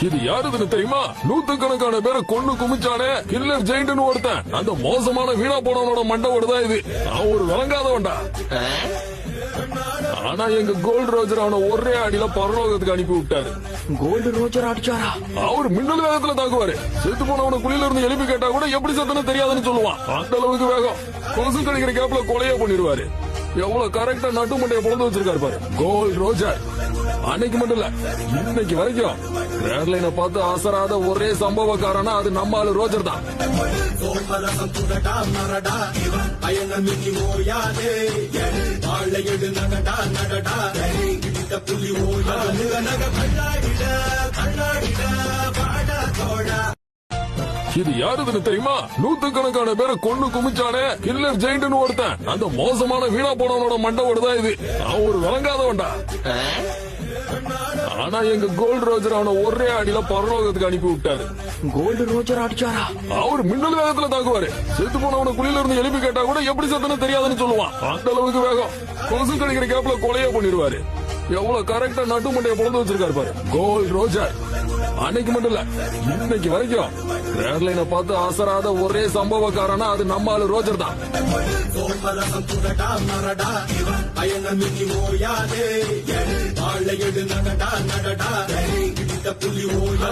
இது யாருதுன்னு தெரியுமா? நூத்துக்கணக்கான பேரை கொண்டு குமிச்சானே கில்லர் ஜெயிண்ட்னு ஒருத்தன். அந்த மோசமான வீணா போனவனோட மண்டவோடுதான் இது. அவன் ஒரு விளங்காதவன்டா. ஆனா எங்க கோல்டு ரோஜர் அவனை ஒரே அடியில பரலோகத்துக்கு அனுப்பி விட்டாரு. Gold Roger அடிச்சாரா? அவர் மின்னல் வேகத்துல தாக்குவாரு. செத்து போனவன குழியில இருந்து எழுப்பி கேட்டா கூட எப்படி செத்துன்னு தெரியாதுன்னு சொல்லுவான். அந்த அளவுக்கு வேகம். கொசு கடிக்கிற கேப்ல கொலையா பண்ணிடுவாரு. எவ்வளவு கரெக்டா நட்டு மண்டைய பொழந்து வச்சிருக்காரு பாரு கோல்டு ரோஜர். அன்னைக்கு மட்டும் இல்ல, இன்னைக்கு வரைக்கும் ரேர்லைனை பார்த்து அசராத ஒரே சம்பவக்காரனா அது நம்ம ஆளு ரோஜர் தான். இது யாருதுன்னு தெரியுமா? நூத்துக்கணக்கான பேரை கொண்டு குமிச்சானே கில்லர் ஜெயிண்ட்னு ஒருத்தன். அந்த மோசமான வீணா போனவனோட மண்டவோடுதான் இது. அவன் ஒரு விளங்காதவன்டா. ஆனா எங்க கோல்டு ரோஜர் அவனை ஒரே அடியில பரலோகத்துக்கு அனுப்பி விட்டாரு. Gold Roger அடிச்சாரா? அவர் மின்னல் வேகத்துல தாக்குவாரு. செத்து போனவன குழியில இருந்து எழுப்பி கேட்டா கூட எப்படி செத்துன்னு தெரியாதுன்னு சொல்லுவான். அந்த அளவுக்கு வேகம். கொசு கடிக்கிற கேப்ல கொலையா பண்ணிடுவாரு. எவ்வளவு கரெக்டா நட்டு மண்டைய பொழந்து வச்சிருக்காரு பாரு கோல்டு ரோஜர். அன்னைக்கு மட்டும் இல்ல, இன்னைக்கு வரைக்கும் ரேர்லைனை பார்த்து அசராத ஒரே சம்பவக்காரனா அது நம்ம ஆளு ரோஜர் தான். புள்ளி ஓயா